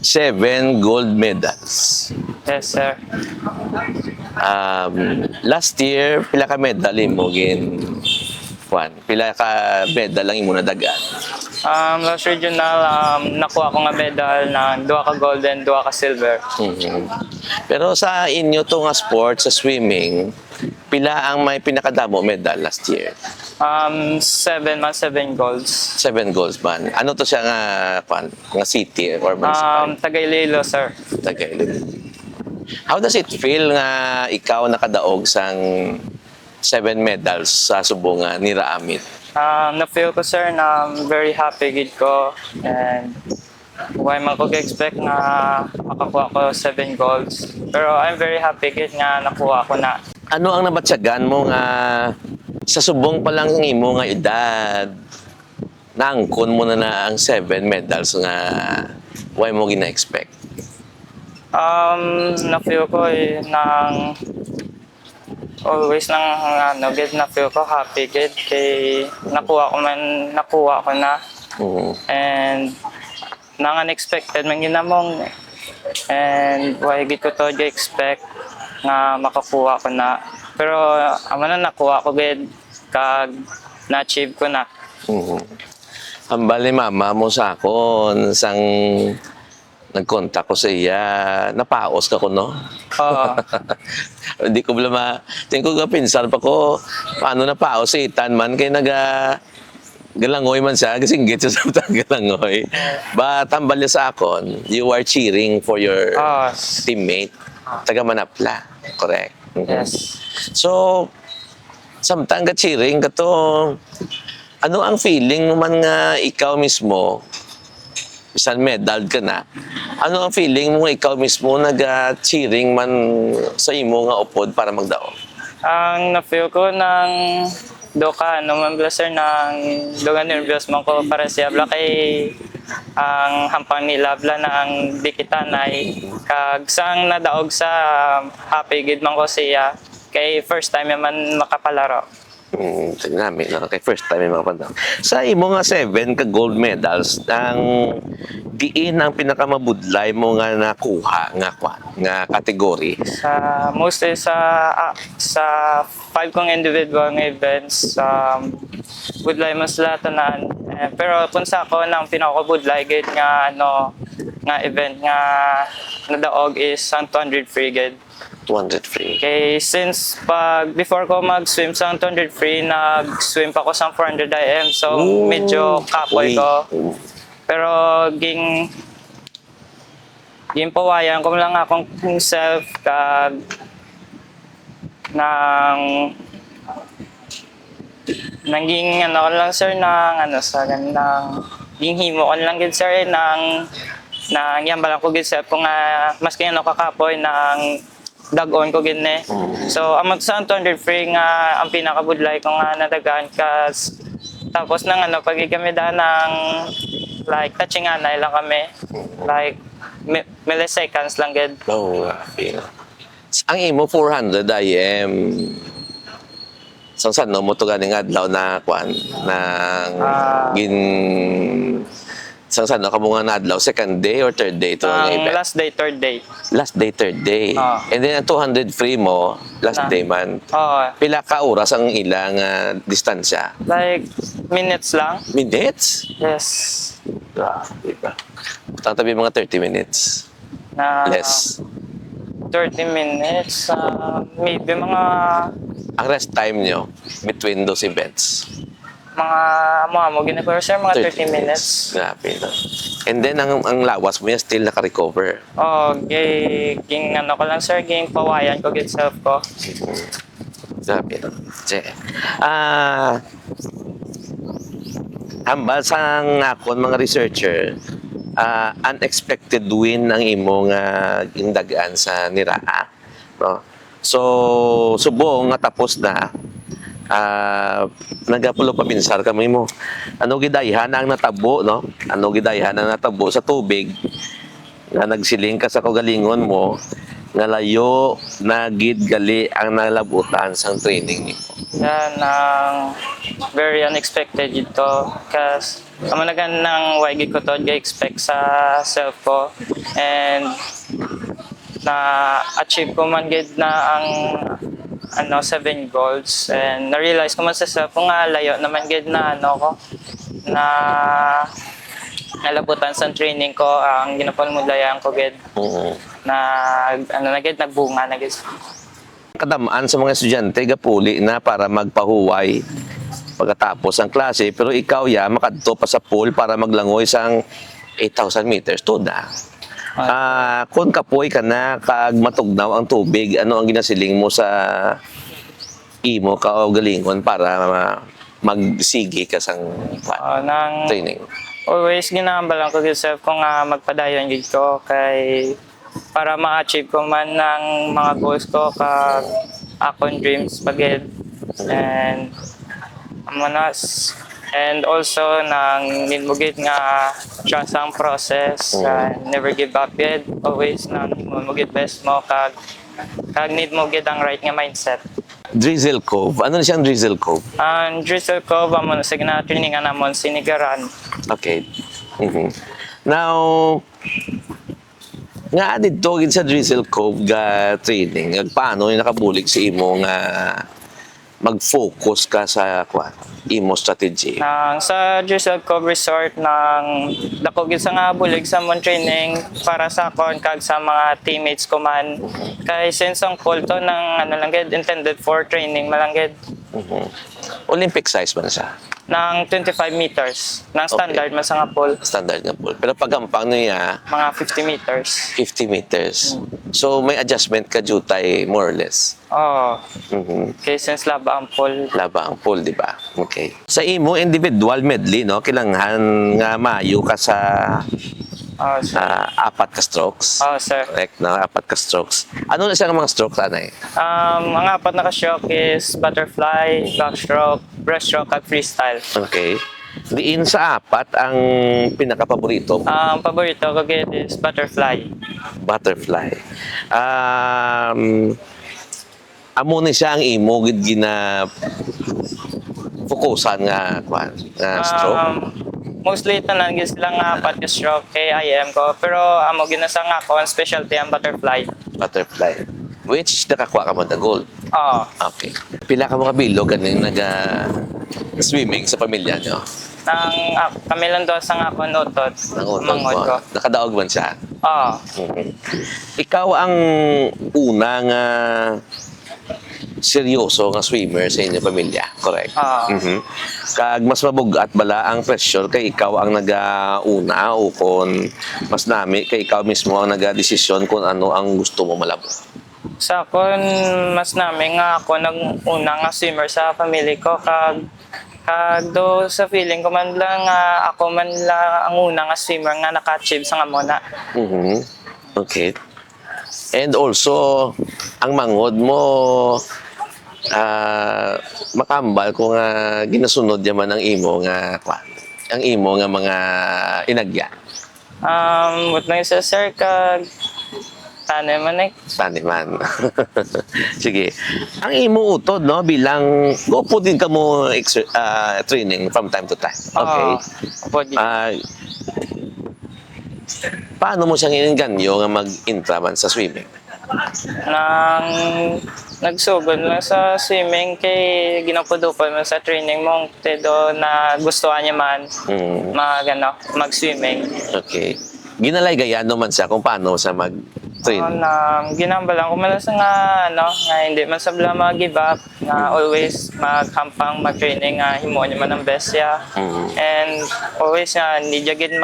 7 gold medals. Yes, sir. Last year, pila ka medal mo gin Juan? Pila ka medal lang imo nadagan? Last regional, nakuha ko nga medal na 2 ka gold and 2 ka silver. Pero sa inyo to nga sport, sa swimming, pila ang may pinakadamo medal last year? 7 golds. 7 golds man. Ano to siya nga, Juan? Nga city or municipality? Tagaylilo, sir. Tagalog. How does it feel nga ikaw nakadaog sang 7 medals sa subong nga ni Raamit? Na-feel ko, sir, na very happy gid ko. And why man ko expect na makakuha ko 7 golds. Pero I'm very happy gid nga nakuha ko na. Ano ang nabatyagan mo nga sa subong pa lang imo nga edad, naangkon mo na ang 7 medals nga why mo gina-expect? Na-feel ko nang always gid na-feel ko happy gid kay nakuha ko na. And nang unexpected man ginamong and why gid ko to expect nga makakuha ko na. Pero amo na nakuha ko gid kag na-achieve ko na. Hambal ni mama mo sa akon sang nag-contact ko sa iya, napaos ka ko, no? Oo. Hindi ko blama. Tingin ko pinsan pa ko, paano napaos si Itan man, kaya galangoy man siya, kasi git siya sa galangoy. But tambal niya sa akon, you are cheering for your teammate, taga Manapla, correct? Yes. So, samtang ka cheering ka to, ano ang feeling mo man nga ikaw mismo, isang medal ka na, ano ang feeling mo ikaw mismo nag-cheering man sa imo nga upod para magdaog? Ang na-feel ko ng doka, man sir, ng doga nervyos man ko para siya bla kay ang hampang nila bla na ang dikitan ay kag sang nadaog sa happy gid man ko siya kay first time man makapalaro. Namin, no? Kay first time yung mga pandaw. Sa imo nga 7 ka gold medals, ang diin ang pinakamabudlay mo nga nakuha nga kategory? Mostly sa 5 kong individual nga events, budlay mas latanan. Pero kung sa ako, nang pinakabudlay gid nga nga event nga nadaog is ang 200 free gid. 200 free. Okay, since before ko mag-swim sa 200 free, nag-swim pa ko sa 400 IM. So, medyo kapoy ko. Pero, ging pawayan ko lang akong self kag nanging ko lang sir ging himo ko lang gid sir nang yambalan ko gid self ko nga maski kakapoy nang dag-on ko gid ne. So amot sa 200 free nga ang pinakabudlay ko nga nadagan kas tapos nang paggigamit ng like touching lang kami like milliseconds lang gid. Ang imo 400 IM sang no mo to ganing adlaw na gin sang no kamo nga adlaw second day or third day to nga event? Last day, third day. Last day, third day. And then ang 200 free mo last day man. Pila ka oras ang ilang distansya? Like minutes lang. Minutes? Yes. Grabe ba? Tatabi mga 30 minutes. Less. 30 minutes, maybe mga... Ang rest time nyo between those events? Mga ginagawa sir, mga 30 minutes. Grabe na. And then, ang lawas mo yan still naka-recover? Ging ko lang sir, ging pawayan ko, get self ko. Grabe na. Hambal sa akon mga researcher, unexpected win ang imong indagaan sa Niraa. No? So, subong nga tapos na, nagapulo pa binsar kami mo. Ano gidayhan ang natabo, no? Ano gidayhan ang natabo sa tubig nga nagsiling ka sa kagalingon mo nga layo na gid gali ang nalabutan sang training nimo. Yan ang very unexpected ito. Kasi kamanagan ng wagi ko to, expect sa self ko. And na-achieve ko man gid na ang 7 goals. And na-realize ko man sa self ko nga layo naman gid na ko na nalabutan sa training ko. Ang ginapalmudlayan ko gid na na gid nagbunga na gid. Kadamaan sa mga estudyante gapuli na para magpahuway pagkatapos ang klase, pero ikaw makadto pa sa pool para maglangoy sang 8,000 meters to na. Kung kapoy ka na kag matugnaw ang tubig, ano ang ginasiling mo sa imo ka o galingon para magsigi ka sang Nang training? always ginahambalan ko yourself kung magpadayon gid ko kay para ma-achieve ko man ng mga goals ko kag akong dreams pagid. And amanas and also nang nilmugid nga trust ang process, never give up yet, always nang mugid best mo kag need mo gid ang right nga mindset. Drizzle Cove. Ano na siyang Drizzle Cove? Ang Drizzle Cove amon sa gina-trainingan namon sinigaran. Okay. Now, nga dito gid sa Drizzle Cove ga training, paano yung nakabulig sa imo nga mag-focus ka sa imo strategy? Sa Drizzle Cove Resort nang dako gid sa nga bulig sa mon training para sa akon kag sa mga teammates ko man. Kay since ang pool to nang lang gid intended for training malangged. Olympic size man siya? Nang 25 meters. Nang standard man sa nga pool. Standard nga pool. Pero pagampang niya, Mga 50 meters. 50 meters. So may adjustment ka jutay more or less. Oh. Kay since laba ang pool. Laba ang pool, di ba? Okay. Sa imo individual medley, no, kailangan nga mayo ka sa Sir. 4 ka strokes. Sir. Correct, na 4 ka strokes. Ano na siya mga strokes, anay? Ang 4 na ka-stroke is butterfly, backstroke, breaststroke, at freestyle. Okay. Diin sa 4, ang pinaka-paborito mo? Ang paborito ko gid is butterfly. Butterfly. Amo ni siya ang imo gid gina fokusan nga stroke. Mostly tanan gid sila nga 4 ka stroke kay IM ko, pero amo ginasa nga ko ang specialty ang butterfly. Butterfly. Which nakakuha ka mo na gold. Oo. Okay. Pila ka mga bilog ganing swimming sa pamilya nyo? Kami lang doon sa nga ko notot. Nangutog mo. Nakadaog man siya. Oo. Ikaw ang una nga seryoso nga swimmer sa inyong pamilya, correct? Kag mas mabugat bala ang pressure kay ikaw ang nagauna o kung mas nami kay ikaw mismo ang nagadesisyon kung ano ang gusto mo malabo? Sa akon mas namin nga ako nang una nga swimmer sa family ko kag do sa feeling ko man lang ako man lang ang una nga swimmer nga naka-achieve sa nga muna. Okay. And also ang mangod mo makambal kung ginasunod yaman ang imo nga mga inagya. What na isa sir kag taniman. Sige. Ang imo utod no bilang gopo din ka mo training from time to time. Okay. Paano mo siyang ininganyo nga mag-intra man sa swimming? Nang nagsugod lang sa swimming kay ginapudupan mo sa training mo tedo na gustuhan niya man mag-swimming. Okay. Ginalay gayano man siya kung paano sa mag-train. Ginambalan ko man sa nga hindi man sabla mag-give up na always maghampang mag-training himo niya man ang best siya. And always hindi jagid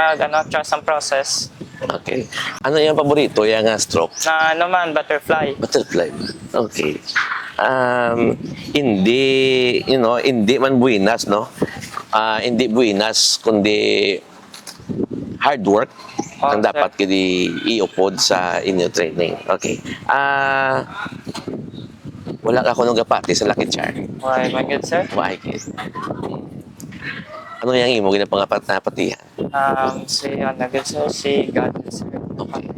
trust ang process. Okay. Ano yung paborito yung stroke? Butterfly. Butterfly. Okay. Hindi man buinas, no? Hindi buinas, kundi hard work ang dapat kidi iupod sa inyo training. Okay. Wala ka kuno gapati sa Lucky Charm. Why, my good sir? Why, kid? Ano yung imo ginapangapat na patihan? Si God, sir. Okay.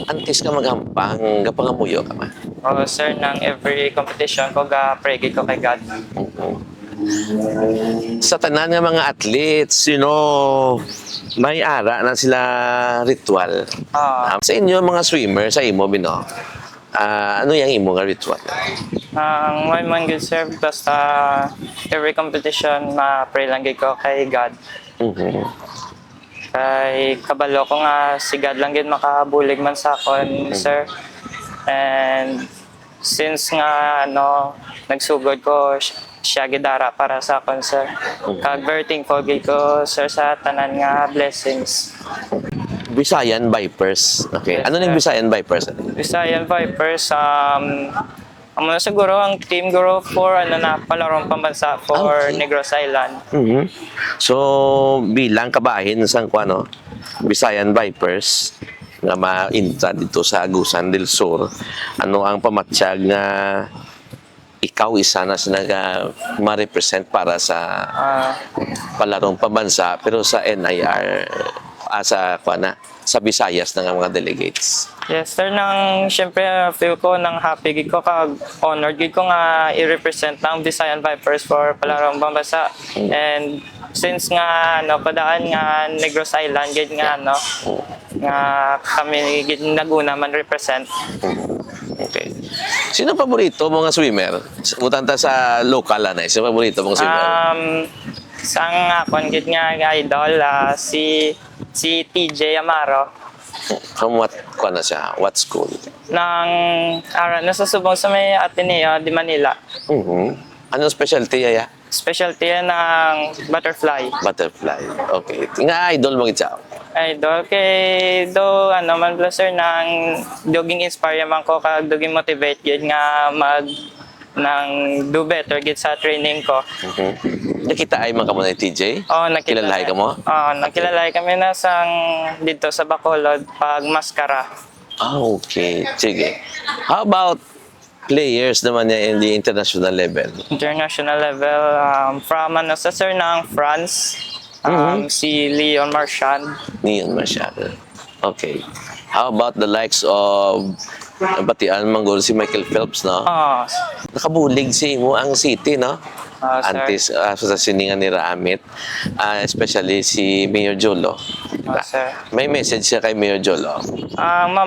Antes ka maghampang, gapangamuyo ka man. O sir, ng every competition ko, pray gid ko kay God. Sa tanan nga mga athletes, may ara na sila ritual. Sa inyo mga swimmer, sa imo, Bino, ano yung imo nga ritual? Ang may man good sir, basta every competition, pray lang gid ko kay God. Kay kabalo ko nga si God lang gid makabulig man sa akon, sir. And since nga nagsugod ko siya gidara para sa akon, sir. Kag very thankful gid ko, sir, sa tanan nga blessings. Visayan Vipers. Okay. Ano yung Visayan Vipers? Visayan Vipers, amo na siguro ang team guro for palarong pambansa for Negros Island. So, bilang kabahin sa Visayan Vipers nga ma-intra dito sa Agusan del Sur, ano ang pamatsyag nga ikaw isa na ma-represent para sa palarong pambansa pero sa NIR sa Visayas ng mga delegates. Yes, sir. Siyempre, feel ko happy gid ko kag honored gid ko nga i-represent ng Visayan Vipers for palarong pambansa. And since nga padaan nga Negros Island gid nga nga kami gid naguna man represent. Okay. Sino paborito mga swimmer? Utanta sa local sino paborito mong swimmer? Sang akon gid nga idol si TJ Amaro. From what siya? What school? Nasa Subong sa may Ateneo de Manila. Anong specialty ya? Specialty yan ng butterfly. Butterfly. Okay. Nga idol mo gitsa. Idol kay man sir duging inspire man ko kag duging motivate gid nga do better gid sa training ko. Nakita ay man ka mo na TJ? Oh, Kilalahay ka mo? Nakilalahay kami na dito sa Bacolod pag maskara. Okay. Sige. How about players naman niya in the international level? International level, from sa sir ng France, si Leon Marchand. Leon Marchand. Okay. How about the likes of batian manggol si Michael Phelps, no? Nakabulig mo ang city, no? Antes sa siningan ni Ramit, especially si Mayor Jolo. Sir. May message siya kay Mayor Jolo.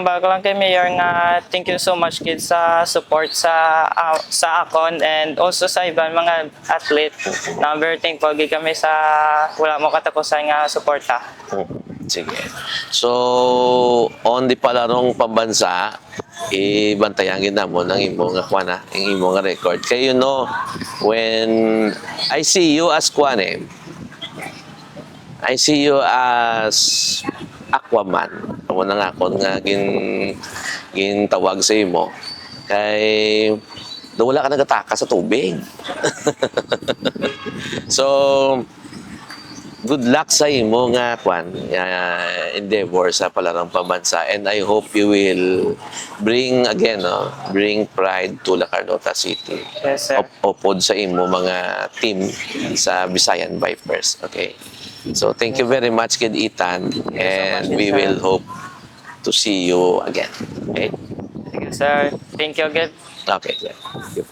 Bago lang kay Mayor nga thank you so much kid sa support sa akon and also sa ibang mga athlete. Very thankful gid kami sa wala mo katapusan nga suporta. Sige. So, on the palarong pambansa, ibantayan mo ng imong ang imong record. Kaya when I see you as I see you as Aquaman. Amo na nga ako nga gintawag sa imo. Kay wala ka nagataka sa tubig. So, good luck sa imo nga endeavor sa palarong pambansa, and I hope you will bring pride to La Carlota City. Yes, sir. Upod sa imo mga team sa Visayan Vipers. Okay. So thank you very much kid Ethan, and we will hope to see you again. Okay? Thank you, sir. Thank you again. Okay. Yeah. Thank you.